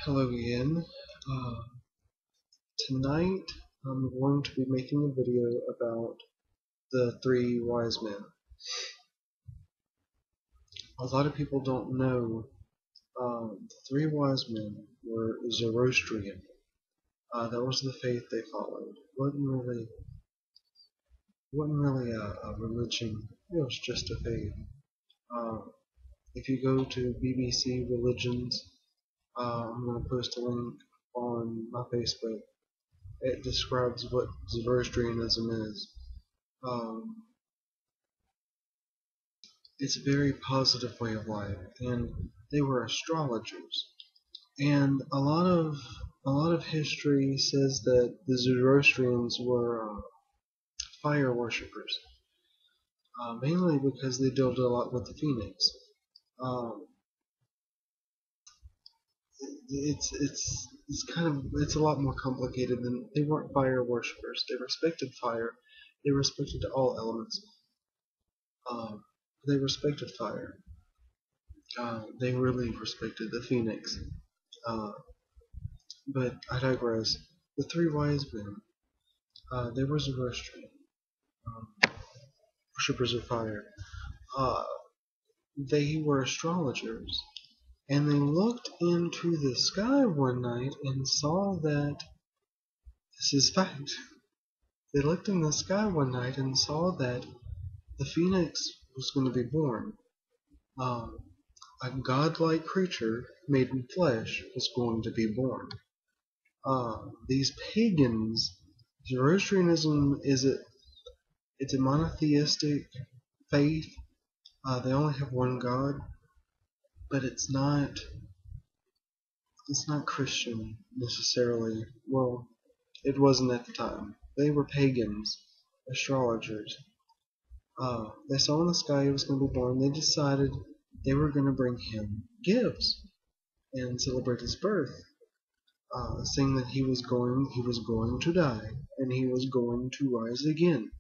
Hello again. Uh, Tonight I'm going to be making a video about the three wise men. A lot of people don't know the three wise men were Zoroastrian. That was the faith they followed. Wasn't really a religion. It was just a faith. Uh, if you go to BBC Religions, I'm going to post a link on my Facebook. It describes what Zoroastrianism is. Um, it's a very positive way of life, and they were astrologers. And a lot of history says that the Zoroastrians were fire worshippers, mainly because they dealt a lot with the phoenix. Um, it's a lot more complicated than they weren't fire worshippers. They respected fire. They respected all elements. Um, they respected fire. They really respected the phoenix. Uh, but I digress. The three wise men, they were Zoroastrian, worshippers of fire. Uh, they were astrologers, and they looked into the sky one night and saw that this is fact. They looked in the sky one night and saw that the phoenix was going to be born. Um, a godlike creature made in flesh was going to be born. These pagans, Zoroastrianism it's a monotheistic faith. They only have one God, but it's not Christian necessarily. Well, it wasn't at the time. They were pagans, astrologers. They saw in the sky he was going to be born. They decided they were going to bring him gifts and celebrate his birth, saying that he was going to die and he was going to rise again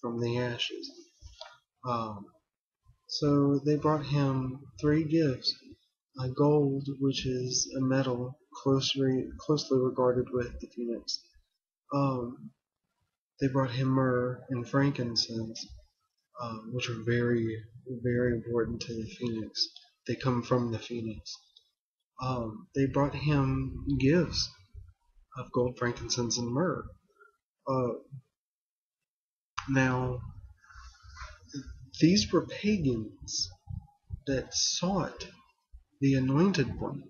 from the ashes. Um, so they brought him three gifts: gold, which is a metal closely regarded with the phoenix. Um, they brought him myrrh and frankincense, which are very, very important to the phoenix. They come from the phoenix. They brought him gifts of gold, frankincense, and myrrh. Uh, Now, these were pagans that sought the Anointed One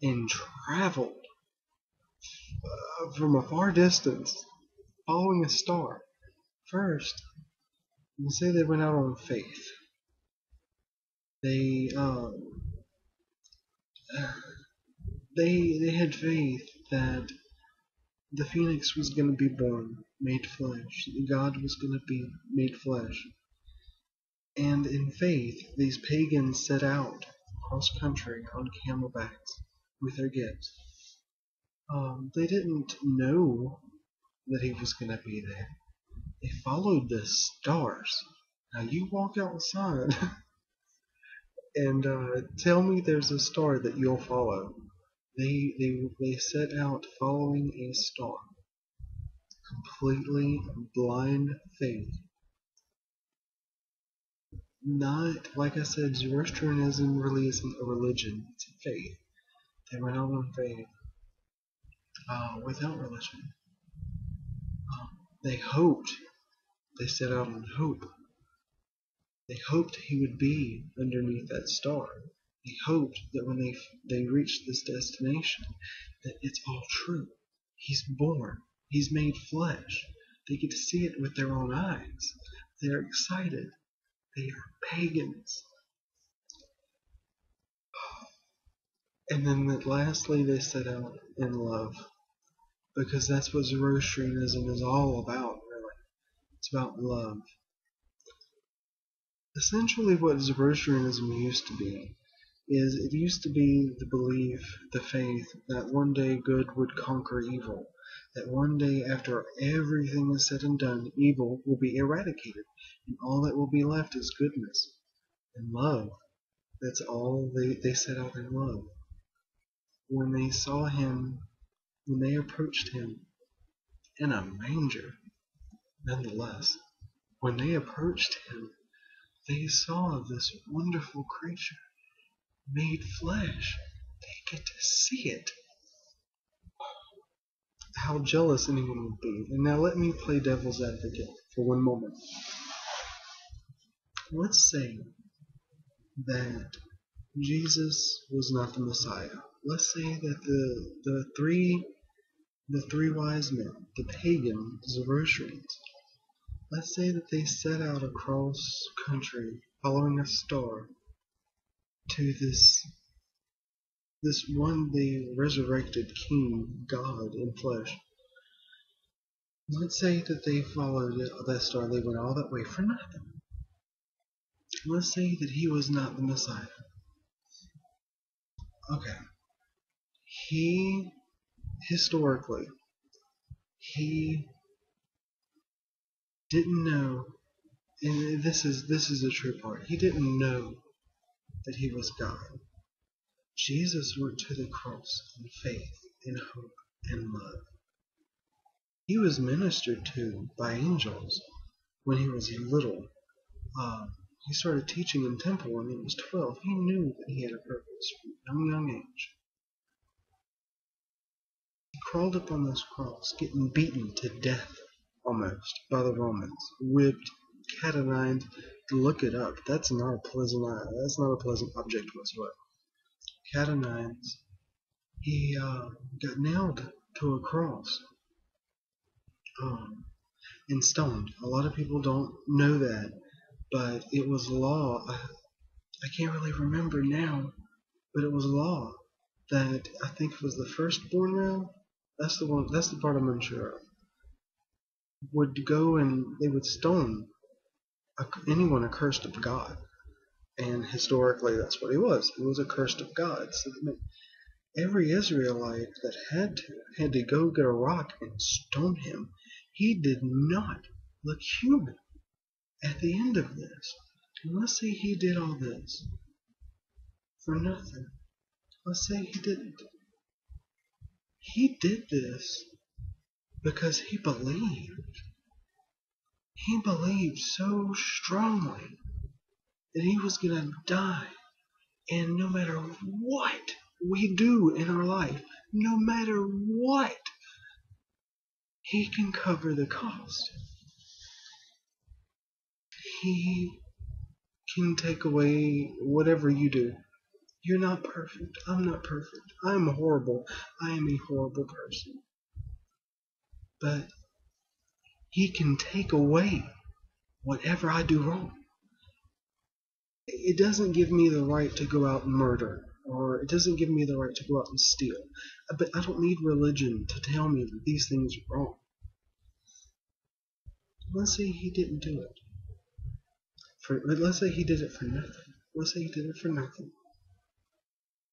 and traveled from a far distance, following a star. First, we'll say they went out on faith. They they had faith that the phoenix was going to be born, made flesh. God was going to be made flesh. And in faith, these pagans set out across country on camelbacks with their gifts. They didn't know that he was going to be there. They followed the stars. Now you walk outside and tell me there's a star that you'll follow. They set out following a star. Completely blind faith. Not, like I said, Zoroastrianism really isn't a religion, it's a faith. They went out on faith, without religion. They hoped, they set out on hope. They hoped he would be underneath that star. They hoped that when they reached this destination, that it's all true. He's born. He's made flesh. They get to see it with their own eyes. They're excited. They are pagans. And then lastly, they set out in love. Because that's what Zoroastrianism is all about, really. It's about love. Essentially what Zoroastrianism used to be is it used to be the belief, the faith, that one day good would conquer evil. That one day after everything is said and done, evil will be eradicated. And all that will be left is goodness and love. That's all they set out in love. when they saw him, when they approached him in a manger, nonetheless, when they approached him, they saw this wonderful creature made flesh. They get to see it. How jealous anyone would be. And now let me play devil's advocate for one moment. Let's say that Jesus was not the Messiah. Let's say that the three wise men, the pagan Zoroastrians, let's say that they set out across country following a star to this one day resurrected king, God in flesh. Let's say that they followed that star, they went all that way for nothing. Let's say that he was not the Messiah. Okay. He, historically, he didn't know, and this is the true part, he didn't know that he was God. Jesus went to the cross in faith, in hope, and love. He was ministered to by angels when he was little. He started teaching in temple when he was 12. He knew that he had a purpose from a young age. He crawled up on this cross, getting beaten to death almost by the Romans, whipped, cat o' nine. Look it up. That's not a pleasant object whatsoever. Cat o' nines. He got nailed to a cross and stoned. A lot of people don't know that, but it was law. I can't really remember now, but it was law that I think it was the firstborn male. That's the one. That's the part I'm unsure of. Would go and they would stone anyone accursed of God, and historically that's what he was. He was accursed of God. So that meant every Israelite that had to go get a rock and stone him. He did not look human at the end of this. And let's say he did all this for nothing. Let's say he didn't. He did this because he believed. He believed so strongly that he was going to die. And no matter what we do in our life, no matter what, he can cover the cost. He can take away whatever you do. You're not perfect. I'm not perfect. I'm horrible. I am a horrible person. But he can take away whatever I do wrong. It doesn't give me the right to go out and murder, or it doesn't give me the right to go out and steal. But I don't need religion to tell me that these things are wrong. Let's say he didn't do it. Let's say he did it for nothing. Let's say he did it for nothing.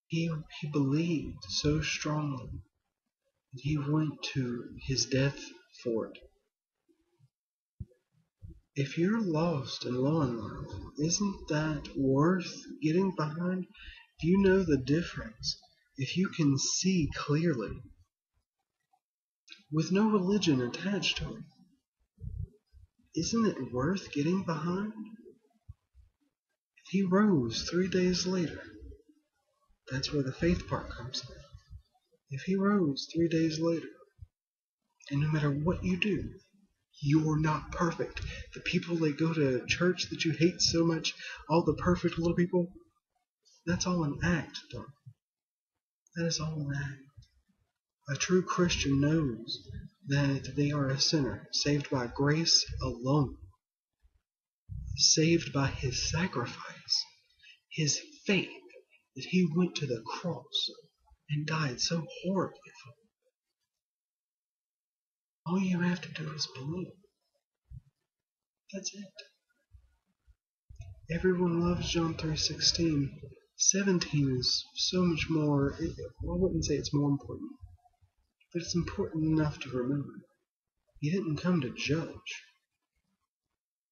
He believed so strongly that he went to his death for it. If you're lost and low in life, isn't that worth getting behind? Do you know the difference? If you can see clearly, with no religion attached to it, isn't it worth getting behind? If he rose 3 days later, that's where the faith part comes in. If he rose 3 days later, and no matter what you do, you're not perfect. The people that go to church that you hate so much, all the perfect little people, that's all an act, though. That is all an act. A true Christian knows that they are a sinner, saved by grace alone, saved by his sacrifice, his faith, that he went to the cross and died so horribly for. All you have to do is believe. That's it. Everyone loves John 3:16. 17 is so much more. I wouldn't say it's more important, but it's important enough to remember. He didn't come to judge.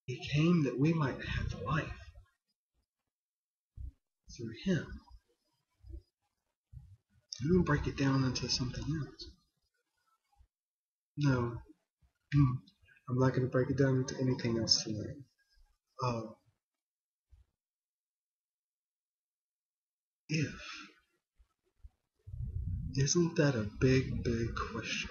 He came that we might have life through him. I'm gonna break it down into something else. No, I'm not gonna break it down into anything else tonight. Uh, if isn't that a big, big question?